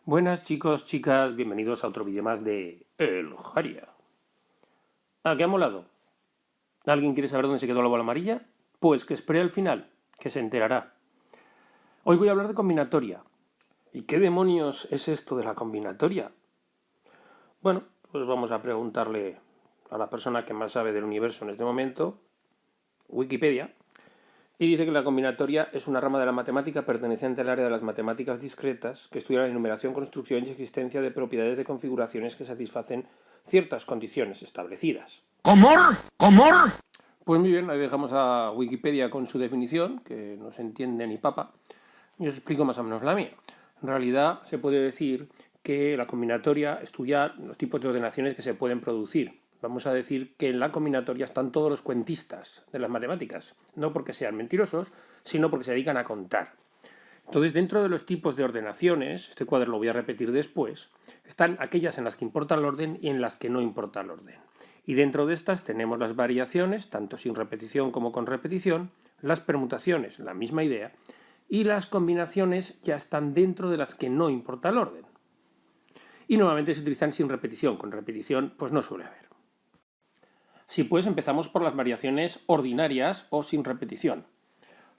Buenas chicos, chicas, bienvenidos a otro vídeo más de El Jaria. ¿Qué ha molado? ¿Alguien quiere saber dónde se quedó la bola amarilla? Pues que espere al final, que se enterará. Hoy voy a hablar de combinatoria. ¿Y qué demonios es esto de la combinatoria? Bueno, pues vamos a preguntarle a la persona que más sabe del universo en este momento, Wikipedia, y dice que la combinatoria es una rama de la matemática perteneciente al área de las matemáticas discretas que estudia la enumeración, construcción y existencia de propiedades de configuraciones que satisfacen ciertas condiciones establecidas. ¿Cómo? Pues muy bien, ahí dejamos a Wikipedia con su definición, que no se entiende ni papa, y os explico más o menos la mía. En realidad se puede decir que la combinatoria estudia los tipos de ordenaciones que se pueden producir. Vamos a decir que en la combinatoria están todos los cuentistas de las matemáticas, no porque sean mentirosos, sino porque se dedican a contar. Entonces, dentro de los tipos de ordenaciones, este cuadro lo voy a repetir después, están aquellas en las que importa el orden y en las que no importa el orden. Y dentro de estas tenemos las variaciones, tanto sin repetición como con repetición, las permutaciones, la misma idea, y las combinaciones ya están dentro de las que no importa el orden. Y normalmente se utilizan sin repetición, con repetición pues no suele haber. Si pues empezamos por las variaciones ordinarias o sin repetición.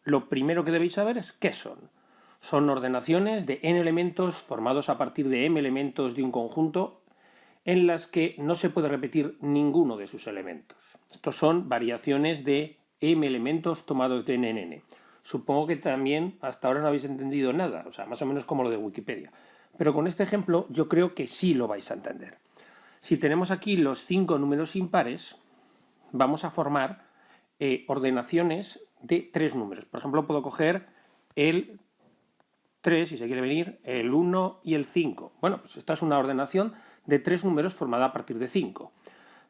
Lo primero que debéis saber es qué son. Son ordenaciones de n elementos formados a partir de m elementos de un conjunto en las que no se puede repetir ninguno de sus elementos. Estos son variaciones de m elementos tomados de n en n. Supongo que también hasta ahora no habéis entendido nada, o sea, más o menos como lo de Wikipedia. Pero con este ejemplo yo creo que sí lo vais a entender. Si tenemos aquí los 5 números impares, vamos a formar ordenaciones de 3 números. Por ejemplo, puedo coger el 3, si se quiere venir, el 1 y el 5. Bueno, pues esta es una ordenación de 3 números formada a partir de 5.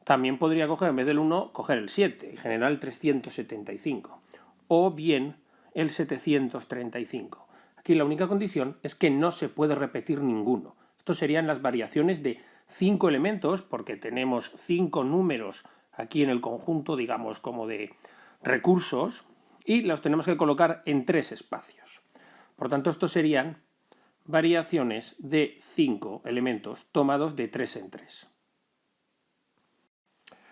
También podría coger, en vez del 1, coger el 7 y generar el 375. O bien el 735. Aquí la única condición es que no se puede repetir ninguno. Estos serían las variaciones de 5 elementos, porque tenemos 5 números aquí en el conjunto, digamos, como de recursos, y los tenemos que colocar en 3 espacios. Por tanto, estos serían variaciones de 5 elementos tomados de 3 en 3.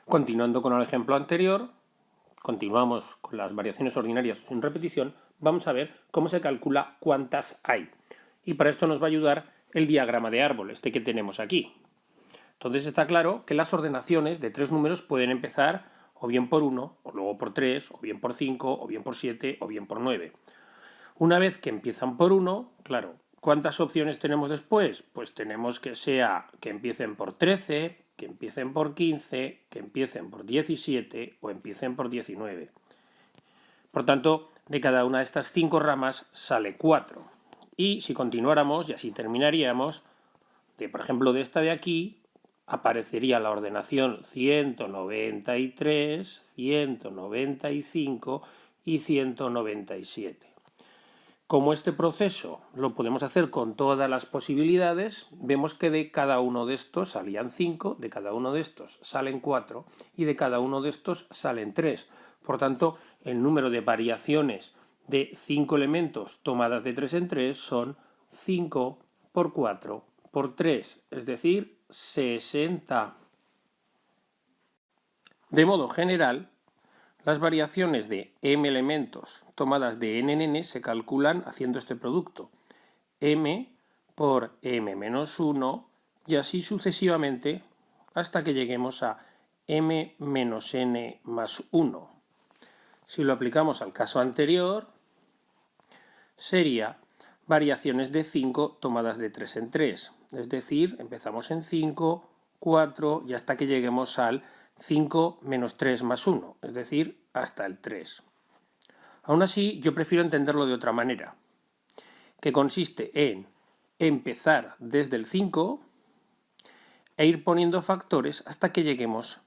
Continuando con el ejemplo anterior, continuamos con las variaciones ordinarias sin repetición, vamos a ver cómo se calcula cuántas hay. Y para esto nos va a ayudar el diagrama de árbol, este que tenemos aquí. Entonces está claro que las ordenaciones de 3 números pueden empezar o bien por 1, o luego por 3, o bien por 5, o bien por 7, o bien por 9. Una vez que empiezan por 1, claro, ¿cuántas opciones tenemos después? Pues tenemos que empiecen por 13, que empiecen por 15, que empiecen por 17 o empiecen por 19. Por tanto, de cada una de estas 5 ramas sale 4. Y si continuáramos, y así terminaríamos, por ejemplo, de esta de aquí, aparecería la ordenación 193, 195 y 197. Como este proceso lo podemos hacer con todas las posibilidades, vemos que de cada uno de estos salían 5, de cada uno de estos salen 4 y de cada uno de estos salen 3. Por tanto, el número de variaciones de 5 elementos tomadas de 3 en 3 son 5 por 4 por 3, es decir, 60. De modo general, las variaciones de m elementos tomadas de n en n se calculan haciendo este producto. M por m menos 1 y así sucesivamente hasta que lleguemos a m menos n más 1. Si lo aplicamos al caso anterior, sería variaciones de 5 tomadas de 3 en 3. Es decir, empezamos en 5, 4 y hasta que lleguemos al 5 menos 3 más 1, es decir, hasta el 3. Aún así, yo prefiero entenderlo de otra manera, que consiste en empezar desde el 5 e ir poniendo factores hasta que lleguemos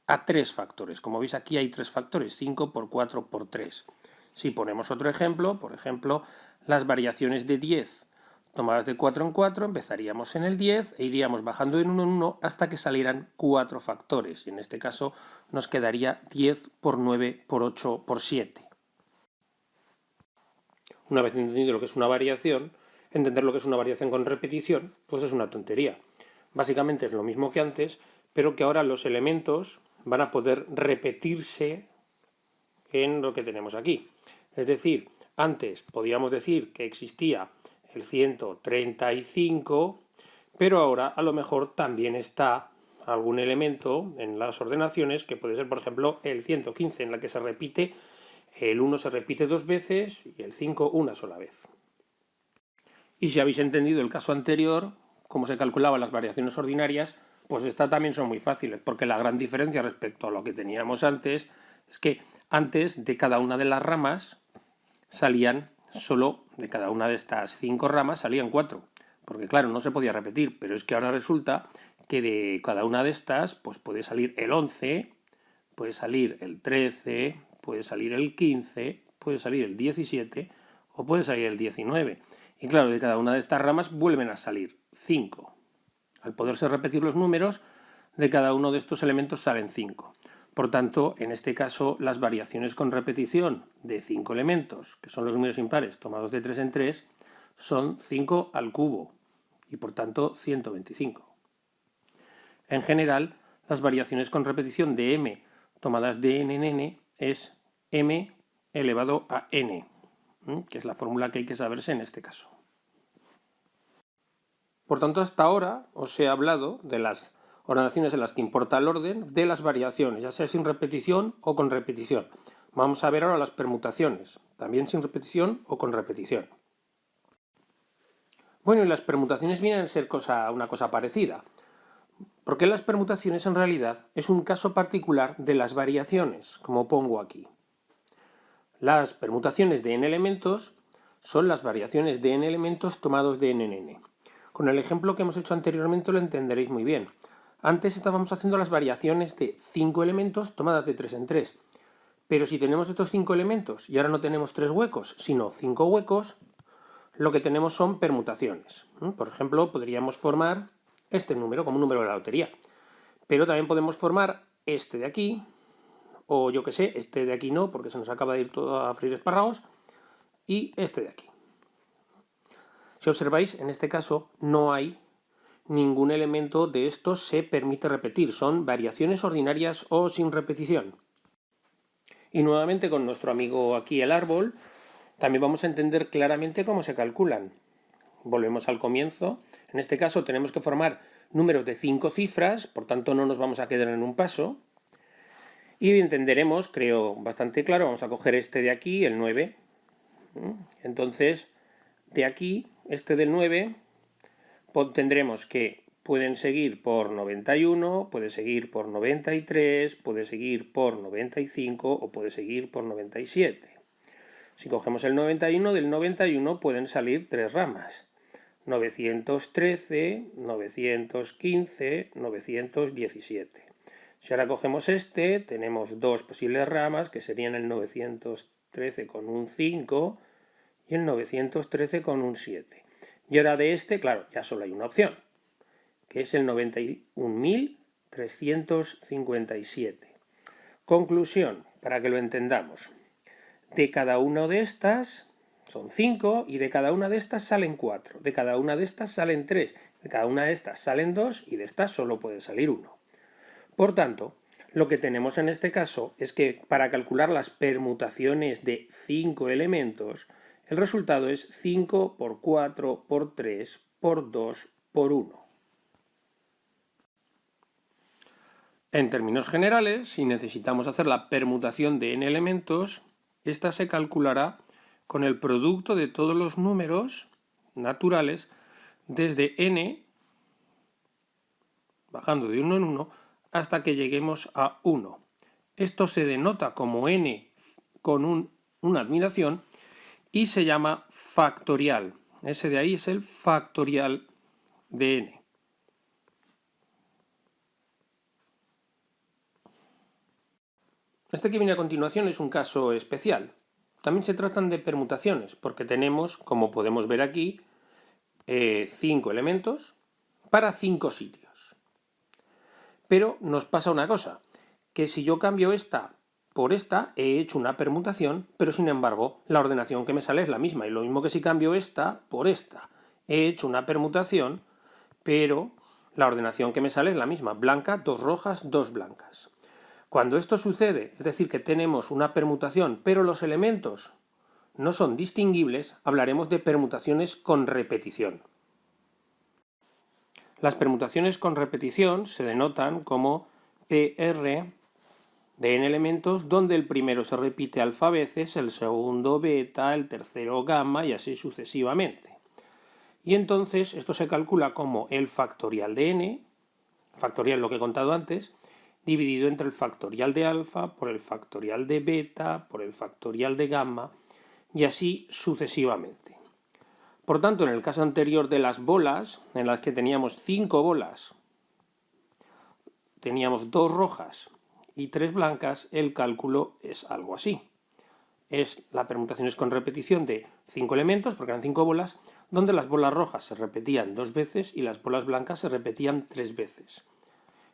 a 3 factores. Como veis aquí hay 3 factores, 5 por 4 por 3. Si ponemos otro ejemplo, por ejemplo, las variaciones de 10 tomadas de 4 en 4, empezaríamos en el 10 e iríamos bajando de 1 en 1 hasta que salieran 4 factores. Y en este caso nos quedaría 10 por 9 por 8 por 7. Una vez entendido lo que es una variación, entender lo que es una variación con repetición, pues es una tontería. Básicamente es lo mismo que antes, pero que ahora los elementos van a poder repetirse en lo que tenemos aquí. Es decir, antes podíamos decir que existía el 135, pero ahora a lo mejor también está algún elemento en las ordenaciones que puede ser, por ejemplo, el 115, en la que se repite, el 1 se repite 2 veces y el 5 una sola vez. Y si habéis entendido el caso anterior, cómo se calculaban las variaciones ordinarias, pues estas también son muy fáciles, porque la gran diferencia respecto a lo que teníamos antes es que antes de cada una de las ramas salían solo, de cada una de estas 5 ramas salían 4, porque claro, no se podía repetir, pero es que ahora resulta que de cada una de estas pues puede salir el 11, puede salir el 13, puede salir el 15, puede salir el 17 o puede salir el 19. Y claro, de cada una de estas ramas vuelven a salir 5. Al poderse repetir los números, de cada uno de estos elementos salen 5. Por tanto, en este caso, las variaciones con repetición de 5 elementos, que son los números impares tomados de 3 en 3, son 5 al cubo y por tanto 125. En general, las variaciones con repetición de m tomadas de n en n es m elevado a n, que es la fórmula que hay que saberse en este caso. Por tanto, hasta ahora os he hablado de las ordenaciones en las que importa el orden de las variaciones, ya sea sin repetición o con repetición. Vamos a ver ahora las permutaciones, también sin repetición o con repetición. Bueno, y las permutaciones vienen a ser una cosa parecida, porque las permutaciones en realidad es un caso particular de las variaciones, como pongo aquí. Las permutaciones de n elementos son las variaciones de n elementos tomados de n en n. Con el ejemplo que hemos hecho anteriormente lo entenderéis muy bien. Antes estábamos haciendo las variaciones de 5 elementos tomadas de 3 en 3. Pero si tenemos estos 5 elementos y ahora no tenemos 3 huecos, sino 5 huecos, lo que tenemos son permutaciones. Por ejemplo, podríamos formar este número como un número de la lotería. Pero también podemos formar este de aquí, o yo que sé, este de aquí no, porque se nos acaba de ir todo a freír espárragos, y este de aquí. Si observáis, en este caso no hay ningún elemento de estos se permite repetir, son variaciones ordinarias o sin repetición. Y nuevamente con nuestro amigo aquí el árbol, también vamos a entender claramente cómo se calculan. Volvemos al comienzo, en este caso tenemos que formar números de 5 cifras, por tanto no nos vamos a quedar en un paso, y entenderemos, creo bastante claro, vamos a coger este de aquí, el 9, entonces de aquí, este del 9, tendremos que pueden seguir por 91, puede seguir por 93, puede seguir por 95 o puede seguir por 97. Si cogemos el 91, del 91 pueden salir 3 ramas. 913, 915, 917. Si ahora cogemos este, tenemos 2 posibles ramas que serían el 913 con un 5 y el 913 con un 7. Y ahora de este, claro, ya solo hay una opción, que es el 91.357. Conclusión, para que lo entendamos. De cada una de estas son 5 y de cada una de estas salen 4. De cada una de estas salen 3. De cada una de estas salen 2 y de estas solo puede salir 1. Por tanto, lo que tenemos en este caso es que para calcular las permutaciones de 5 elementos, el resultado es 5 por 4 por 3 por 2 por 1. En términos generales, si necesitamos hacer la permutación de n elementos, esta se calculará con el producto de todos los números naturales desde n, bajando de 1 en 1, hasta que lleguemos a 1. Esto se denota como n con una admiración y se llama factorial. Ese de ahí es el factorial de n. Este que viene a continuación es un caso especial. También se tratan de permutaciones, porque tenemos, como podemos ver aquí, 5 elementos para 5 sitios. Pero nos pasa una cosa, que si yo cambio esta por esta, he hecho una permutación, pero sin embargo la ordenación que me sale es la misma. Y lo mismo que si cambio esta por esta. He hecho una permutación, pero la ordenación que me sale es la misma. Blanca, 2 rojas, 2 blancas. Cuando esto sucede, es decir, que tenemos una permutación, pero los elementos no son distinguibles, hablaremos de permutaciones con repetición. Las permutaciones con repetición se denotan como PR de n elementos, donde el primero se repite alfa veces, el segundo beta, el tercero gamma y así sucesivamente. Y entonces esto se calcula como el factorial de n, factorial lo que he contado antes, dividido entre el factorial de alfa por el factorial de beta por el factorial de gamma y así sucesivamente. Por tanto, en el caso anterior de las bolas, en las que teníamos 5 bolas, teníamos 2 rojas y 3 blancas, el cálculo es algo así. La permutación es con repetición de 5 elementos, porque eran 5 bolas, donde las bolas rojas se repetían 2 veces y las bolas blancas se repetían 3 veces.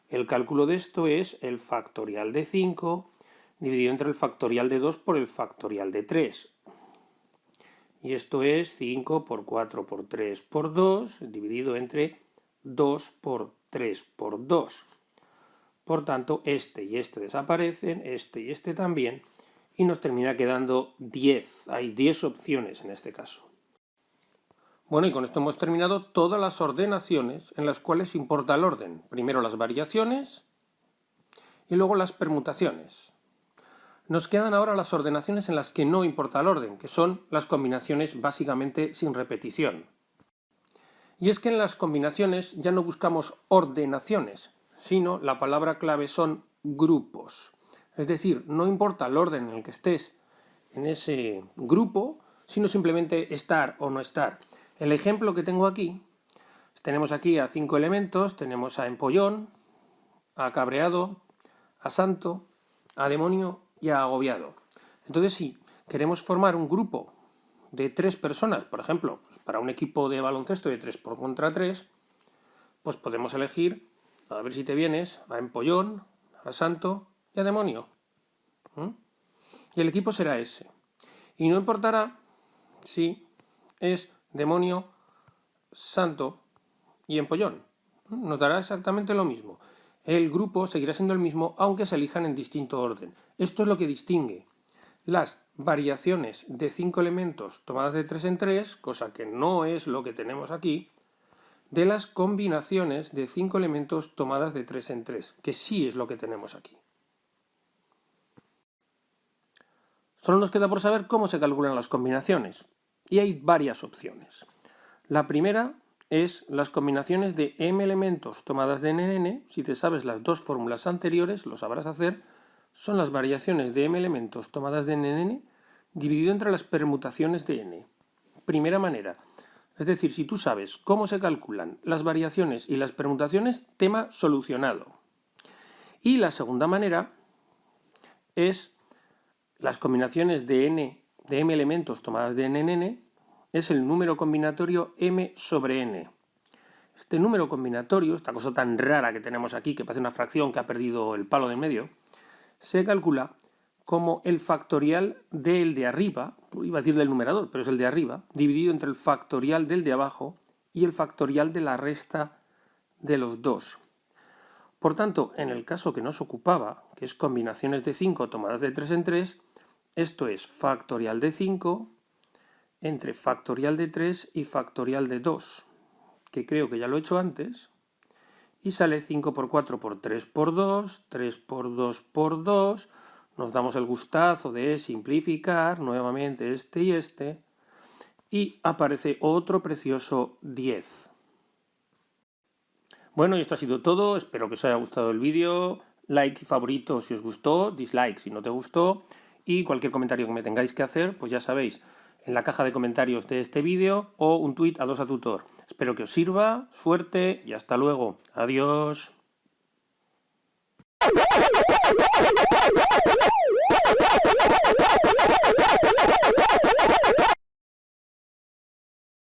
El cálculo de esto es el factorial de 5 dividido entre el factorial de 2 por el factorial de 3. Y esto es 5 por 4 por 3 por 2 dividido entre 2 por 3 por 2. Por tanto, este y este desaparecen, este y este también, y nos termina quedando 10. Hay 10 opciones en este caso. Bueno, y con esto hemos terminado todas las ordenaciones en las cuales importa el orden. Primero las variaciones y luego las permutaciones. Nos quedan ahora las ordenaciones en las que no importa el orden, que son las combinaciones básicamente sin repetición. Y es que en las combinaciones ya no buscamos ordenaciones, sino la palabra clave son grupos. Es decir, no importa el orden en el que estés en ese grupo, sino simplemente estar o no estar. El ejemplo que tengo aquí, tenemos aquí a 5 elementos, tenemos a empollón, a cabreado, a santo, a demonio y a agobiado. Entonces, si queremos formar un grupo de 3 personas, por ejemplo, pues para un equipo de baloncesto de 3 contra 3, pues podemos elegir, a ver si te vienes, a empollón, a santo y a demonio. Y el equipo será ese. Y no importará si es demonio, santo y empollón. Nos dará exactamente lo mismo. El grupo seguirá siendo el mismo, aunque se elijan en distinto orden. Esto es lo que distingue las variaciones de 5 elementos tomadas de 3 en 3, cosa que no es lo que tenemos aquí, de las combinaciones de 5 elementos tomadas de 3 en 3, que sí es lo que tenemos aquí. Solo nos queda por saber cómo se calculan las combinaciones, y hay varias opciones. La primera es las combinaciones de m elementos tomadas de n en n. Si te sabes las dos fórmulas anteriores, lo sabrás hacer. Son las variaciones de m elementos tomadas de n en n dividido entre las permutaciones de n. Primera manera. Es decir, si tú sabes cómo se calculan las variaciones y las permutaciones, tema solucionado. Y la segunda manera es las combinaciones de m elementos tomadas de n en n, es el número combinatorio m sobre n. Este número combinatorio, esta cosa tan rara que tenemos aquí, que parece una fracción que ha perdido el palo de en medio, se calcula como el factorial del de arriba, iba a decir del numerador, pero es el de arriba, dividido entre el factorial del de abajo y el factorial de la resta de los dos. Por tanto, en el caso que nos ocupaba, que es combinaciones de 5 tomadas de 3 en 3, esto es factorial de 5 entre factorial de 3 y factorial de 2, que creo que ya lo he hecho antes, y sale 5 por 4 por 3 por 2, 3 por 2 por 2, nos damos el gustazo de simplificar nuevamente este y aparece otro precioso 10. Bueno, y esto ha sido todo, espero que os haya gustado el vídeo, like y favorito si os gustó, dislike si no te gustó, y cualquier comentario que me tengáis que hacer, pues ya sabéis, en la caja de comentarios de este vídeo o un tuit a 2 a tutor. Espero que os sirva, suerte y hasta luego. Adiós.